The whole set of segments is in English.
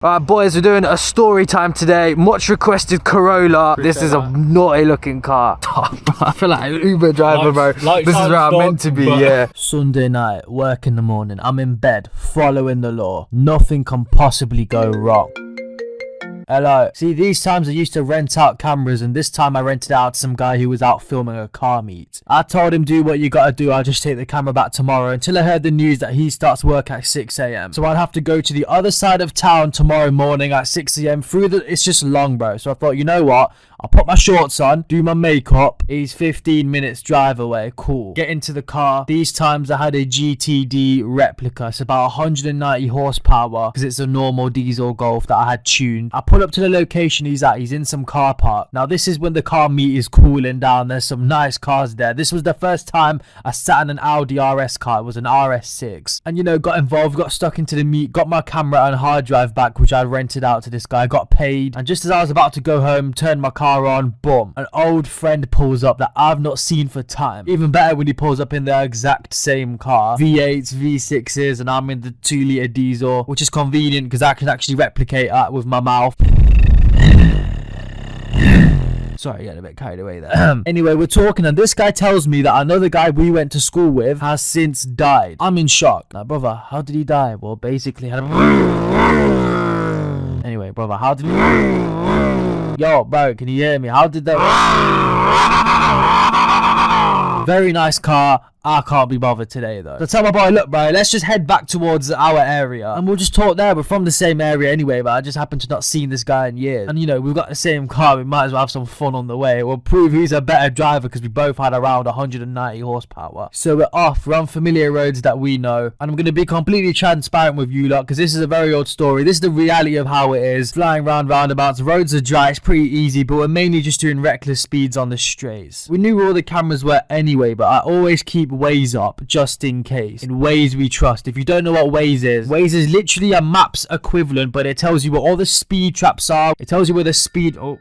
Alright boys, we're doing a story time today. Much requested Corolla. This is a naughty looking car. I feel like an Uber driver, bro. This is where I'm meant to be, yeah. Sunday night, work in the morning. I'm in bed, following the law. Nothing can possibly go wrong. Hello. See, these times I used to rent out cameras, and this time I rented out to some guy who was out filming a car meet. I told him, do what you gotta do, I'll just take the camera back tomorrow, until I heard the news that he starts work at 6 AM. So I'd have to go to the other side of town tomorrow morning at 6 AM it's just long, bro. So I thought, you know what? I'll put my shorts on, do my makeup. He's 15 minutes drive away. Cool. Get into the car. These times I had a GTD replica. It's about 190 horsepower because it's a normal diesel Golf that I had tuned. I pull up to the location he's at. He's in some car park. Now this is when the car meet is cooling down. There's some nice cars there. This was the first time I sat in an Audi RS car. It was an RS6. And you know, got involved, got stuck into the meet, got my camera and hard drive back, which I rented out to this guy, got paid. And just as I was about to go home, turned my car on, boom, an old friend pulls up that I've not seen for time. Even better when he pulls up in the exact same car, V8s, V6s, and I'm in the 2-litre diesel, which is convenient because I can actually replicate that with my mouth. Sorry, getting a bit carried away there. Anyway, we're talking and this guy tells me that another guy we went to school with has since died. I'm in shock. Like, brother, how did he die? Well, basically had a... Anyway, brother, how did he... Yo, bro, can you hear me? How did that... Very nice car. I can't be bothered today though. So tell my boy, look bro, let's just head back towards our area and we'll just talk there. We're from the same area anyway, but I just happen to not seen this guy in years. And you know, we've got the same car, we might as well have some fun on the way. We'll prove who's a better driver because we both had around 190 horsepower. So we're off, we're on familiar roads that we know. And I'm going to be completely transparent with you lot because this is a very old story. This is the reality of how it is. Flying round roundabouts, roads are dry, it's pretty easy, but we're mainly just doing reckless speeds on the straights. We knew where all the cameras were anyway, but I always keep Waze up just in case. In Waze we trust. If you don't know what Waze is literally a maps equivalent, but it tells you where all the speed traps are. It tells you where the speed... Oh,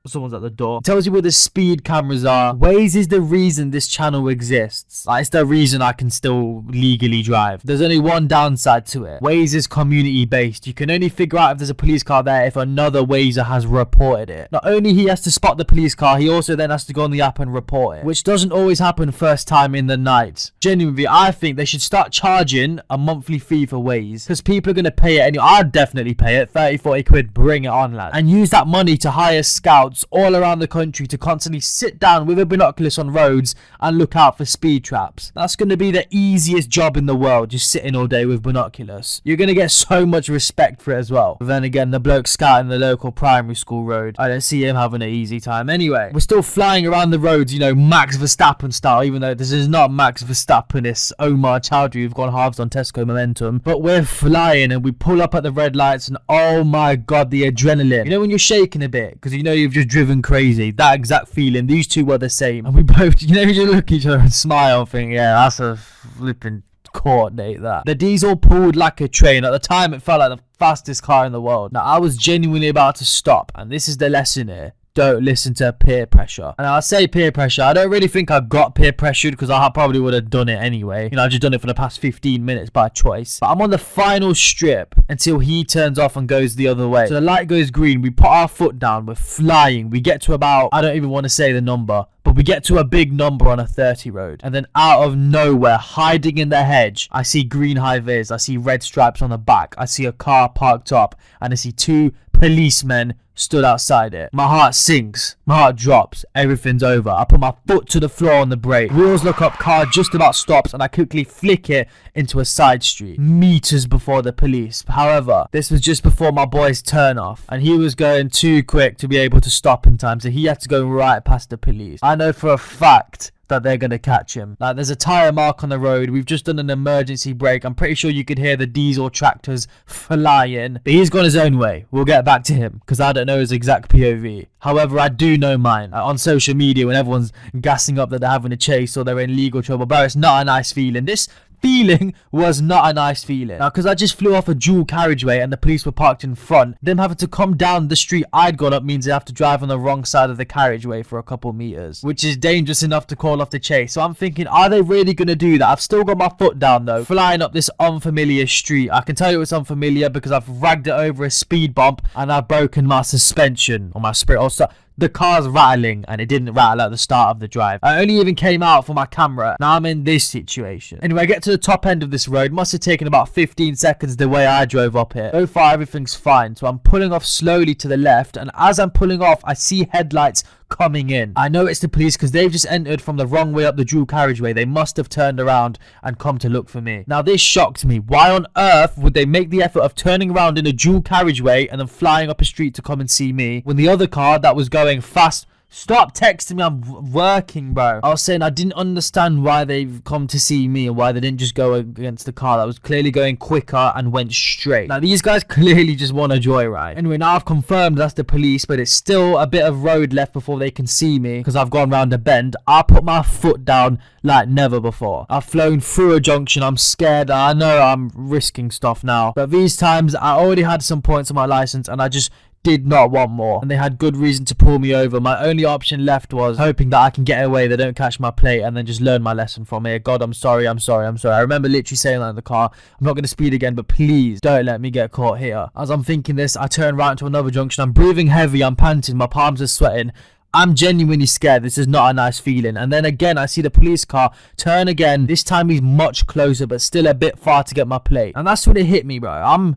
someone's at the door. It tells you where the speed cameras are. Waze is the reason this channel exists. Like, it's the reason I can still legally drive. There's only one downside to it. Waze is community based. You can only figure out if there's a police car there if another Wazer has reported it. Not only he has to spot the police car, he also then has to go on the app and report it, which doesn't always happen first time in the night. Genuinely, I think they should start charging a monthly fee for Waze because people are going to pay it anyway. I'd definitely pay it. 30-40 quid, bring it on, lad. And use that money to hire scouts all around the country to constantly sit down with a binoculars on roads and look out for speed traps. That's going to be the easiest job in the world, just sitting all day with binoculars. You're going to get so much respect for it as well. But then again, the bloke scouting the local primary school road, I don't see him having an easy time. Anyway, we're still flying around the roads, you know, Max Verstappen style, even though this is not Max Verstappen, it's Omar Chowdhury. We've gone halves on Tesco Momentum. But we're flying and we pull up at the red lights and oh my god, the adrenaline. You know when you're shaking a bit because you know you've just driven crazy, that exact feeling. These two were the same, and we both, you know, you look at each other and smile and think, yeah, that's a flipping coordinate. That the diesel pulled like a train. At the time it felt like the fastest car in the world. Now I was genuinely about to stop, and this is the lesson here: don't listen to peer pressure. And I say peer pressure, I don't really think I got peer pressured because I probably would have done it anyway. You know, I've just done it for the past 15 minutes by choice. But I'm on the final strip until he turns off and goes the other way. So the light goes green, we put our foot down, we're flying. We get to about, I don't even want to say the number, but we get to a big number on a 30 road. And then out of nowhere, hiding in the hedge, I see green high vis, I see red stripes on the back, I see a car parked up, and I see two policemen stood outside it. My heart sinks, my heart drops, everything's over. I put my foot to the floor on the brake. Wheels look up, car just about stops, and I quickly flick it into a side street, meters before the police. However, this was just before my boy's turn off, and he was going too quick to be able to stop in time, so he had to go right past the police. I know for a fact that they're gonna catch him. Like, there's a tire mark on the road. We've just done an emergency brake. I'm pretty sure you could hear the diesel tractors flying, but he's gone his own way. We'll get back to him because I don't know his exact POV. However, I do know mine. On social media, when everyone's gassing up that they're having a chase or they're in legal trouble, bro, it's not a nice feeling. This feeling was not a nice feeling. Now, because I just flew off a dual carriageway and the police were parked in front, them having to come down the street I'd gone up means they have to drive on the wrong side of the carriageway for a couple meters, which is dangerous enough to call off the chase. So I'm thinking, are they really going to do that? I've still got my foot down though, flying up this unfamiliar street. I can tell you it's unfamiliar because I've ragged it over a speed bump and I've broken my suspension on my spirit. Also, the car's rattling and it didn't rattle at the start of the drive. I only even came out for my camera. Now I'm in this situation. Anyway, I get to the top end of this road. Must have taken about 15 seconds the way I drove up here. So far, everything's fine. So I'm pulling off slowly to the left. And as I'm pulling off, I see headlights coming in. I know it's the police because they've just entered from the wrong way up the dual carriageway. They must have turned around and come to look for me. Now this shocked me. Why on earth would they make the effort of turning around in a dual carriageway and then flying up a street to come and see me when the other car that was going fast... Stop texting me, I'm working, bro. I was saying I didn't understand why they've come to see me and why they didn't just go against the car that was clearly going quicker and went straight. Now, these guys clearly just want a joyride. Anyway, now I've confirmed that's the police, but it's still a bit of road left before they can see me because I've gone round a bend. I put my foot down like never before. I've flown through a junction. I'm scared. I know I'm risking stuff now. But these times, I already had some points on my license and I just did not want more, and they had good reason to pull me over. My only option left was hoping that I can get away, they don't catch my plate, and then just learn my lesson from here. God, I'm sorry. I remember literally saying that in the car. I'm not going to speed again, but please don't let me get caught here. As I'm thinking this, I turn right into another junction. I'm breathing heavy, I'm panting, my palms are sweating. I'm genuinely scared. This is not a nice feeling. And then again, I see the police car turn again. This time he's much closer, but still a bit far to get my plate. And that's when it hit me, bro.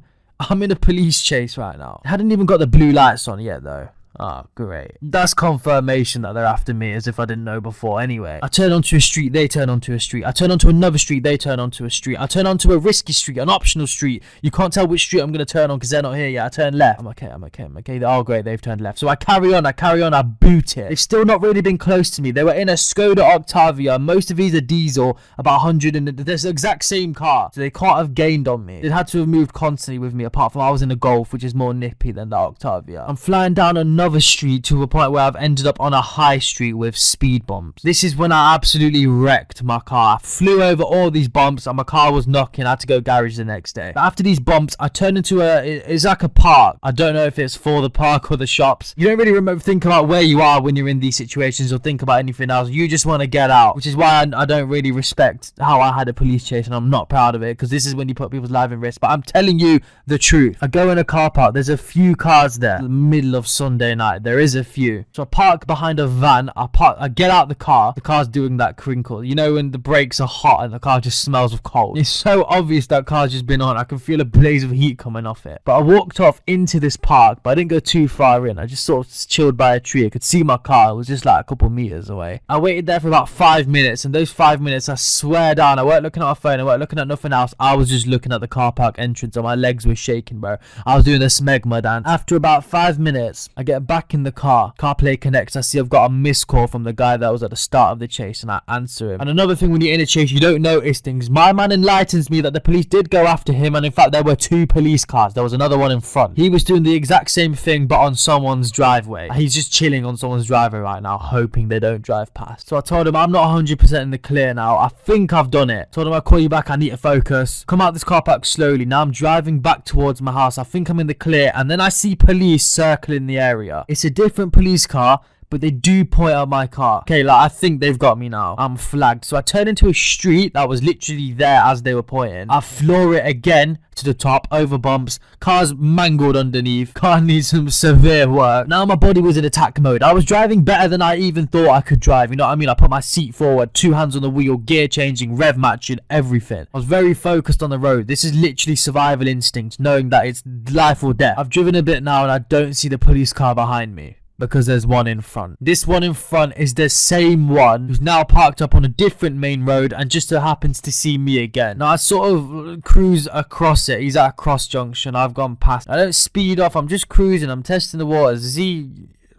I'm in a police chase right now. I hadn't even got the blue lights on yet though. Oh, great. That's confirmation that they're after me, as if I didn't know before. Anyway, I turn onto a street, they turn onto a street. I turn onto another street, they turn onto a street. I turn onto a risky street, an optional street. You can't tell which street I'm going to turn on because they're not here yet. I turn left. I'm okay. Oh, great, they've turned left. So I carry on, I boot it. They've still not really been close to me. They were in a Skoda Octavia. Most of these are diesel, about 100, and there's the exact same car. So they can't have gained on me. They'd had to have moved constantly with me, apart from I was in a Golf, which is more nippy than the Octavia. I'm flying down another street to a point where I've ended up on a high street with speed bumps. This is when I absolutely wrecked my car. I flew over all these bumps and my car was knocking. I had to go garage the next day. But after these bumps, I turned into it's like a park. I don't know if it's for the park or the shops. You don't really think about where you are when you're in these situations or think about anything else. You just want to get out, which is why I don't really respect how I had a police chase, and I'm not proud of it because this is when you put people's lives in risk. But I'm telling you the truth. I go in a car park. There's a few cars there. In the middle of Sunday night. There is a few. So I park behind a van. I get out the car. The car's doing that crinkle. You know when the brakes are hot and the car just smells of coal. It's so obvious that car's just been on. I can feel a blaze of heat coming off it. But I walked off into this park, but I didn't go too far in. I just sort of chilled by a tree. I could see my car. It was just like a couple meters away. I waited there for about 5 minutes, and those 5 minutes, I swear down, I weren't looking at my phone. I weren't looking at nothing else. I was just looking at the car park entrance, and my legs were shaking, bro. I was doing the smegma dance. After about 5 minutes, I get back in the car. CarPlay connects. I see I've got a missed call from the guy that was at the start of the chase, and I answer him. And another thing, when you're in a chase, you don't notice things. My man enlightens me that the police did go after him, and in fact there were 2 police cars. There was another one in front. He was doing the exact same thing but on someone's driveway. He's just chilling on someone's driveway right now, hoping they don't drive past. So I told him I'm not 100% in the clear now. I think I've done it. Told him I'll call you back, I need to focus. Come out this car park slowly. Now I'm driving back towards my house. I think I'm in the clear, and then I see police circling the area. It's a different police car, but they do point out my car. Okay, like, I think they've got me now. I'm flagged. So I turn into a street that was literally there as they were pointing. I floor it again to the top, over bumps. Car's mangled underneath. Car needs some severe work. Now my body was in attack mode. I was driving better than I even thought I could drive. You know what I mean? I put my seat forward, 2 hands on the wheel, gear changing, rev matching, everything. I was very focused on the road. This is literally survival instinct, knowing that it's life or death. I've driven a bit now and I don't see the police car behind me, because there's one in front. This one in front is the same one who's now parked up on a different main road and just so happens to see me again. Now I sort of cruise across it. He's at a cross junction. I've gone past. I don't speed off. I'm just cruising. I'm testing the waters. Is he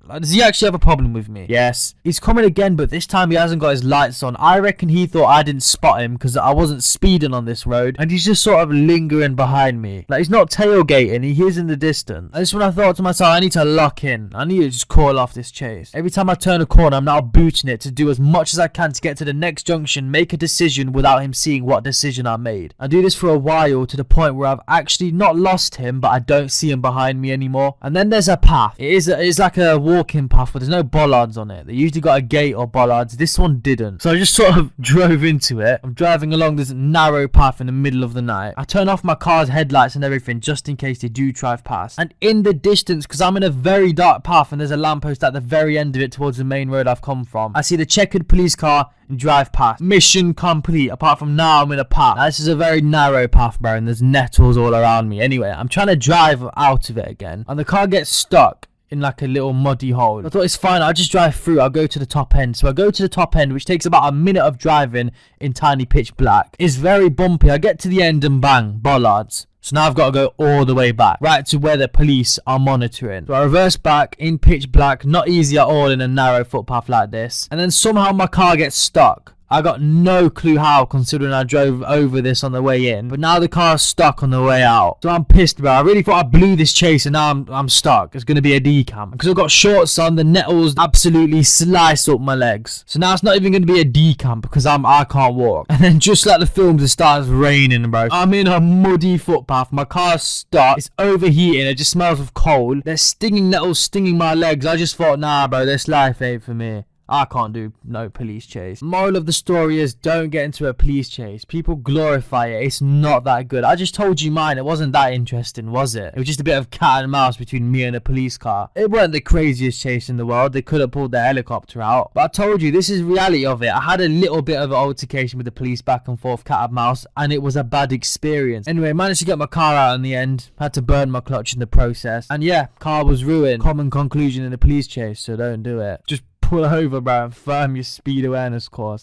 Like, does he actually have a problem with me? Yes. He's coming again, but this time he hasn't got his lights on. I reckon he thought I didn't spot him because I wasn't speeding on this road, and he's just sort of lingering behind me. Like, he's not tailgating, he is in the distance. And this is when I thought to myself, I need to lock in. I need to just call off this chase. Every time I turn a corner, I'm now booting it to do as much as I can to get to the next junction, make a decision without him seeing what decision I made. I do this for a while to the point where I've actually not lost him, but I don't see him behind me anymore. And then there's a path. It's like a walking path, but there's no bollards on it. They usually got a gate or bollards. This one didn't. So I just sort of drove into it. I'm driving along this narrow path in the middle of the night. I turn off my car's headlights and everything just in case they do drive past. And in the distance, because I'm in a very dark path and there's a lamppost at the very end of it towards the main road I've come from, I see the checkered police car and drive past. Mission complete. Apart from now, I'm in a path. Now, this is a very narrow path, bro, and there's nettles all around me. Anyway, I'm trying to drive out of it again, and the car gets stuck in like a little muddy hole. I thought it's fine, I'll just drive through, I'll go to the top end. So I go to the top end, which takes about a minute of driving in tiny pitch black. It's very bumpy. I get to the end and bang, bollards. So now I've got to go all the way back, right to where the police are monitoring. So I reverse back in pitch black, not easy at all in a narrow footpath like this. And then somehow my car gets stuck. I got no clue how, considering I drove over this on the way in. But now the car's stuck on the way out. So I'm pissed, bro. I really thought I blew this chase and now I'm stuck. It's going to be a decamp. Because I've got shorts on, the nettles absolutely slice up my legs. So now it's not even going to be a decamp because I can't walk. And then just like the films, it starts raining, bro. I'm in a muddy footpath. My car's stuck. It's overheating. It just smells of coal. There's stinging nettles stinging my legs. I just thought, nah, bro, this life ain't for me. I can't do no police chase. Moral of the story is don't get into a police chase. People glorify it. It's not that good. I just told you mine. It wasn't that interesting, was it? It was just a bit of cat and mouse between me and a police car. It wasn't the craziest chase in the world. They could have pulled their helicopter out. But I told you, this is reality of it. I had a little bit of an altercation with the police, back and forth, cat and mouse, and it was a bad experience. Anyway, managed to get my car out in the end. Had to burn my clutch in the process. And yeah, car was ruined. Common conclusion in a police chase, so don't do it. Just pull over, bro, and firm your speed awareness course.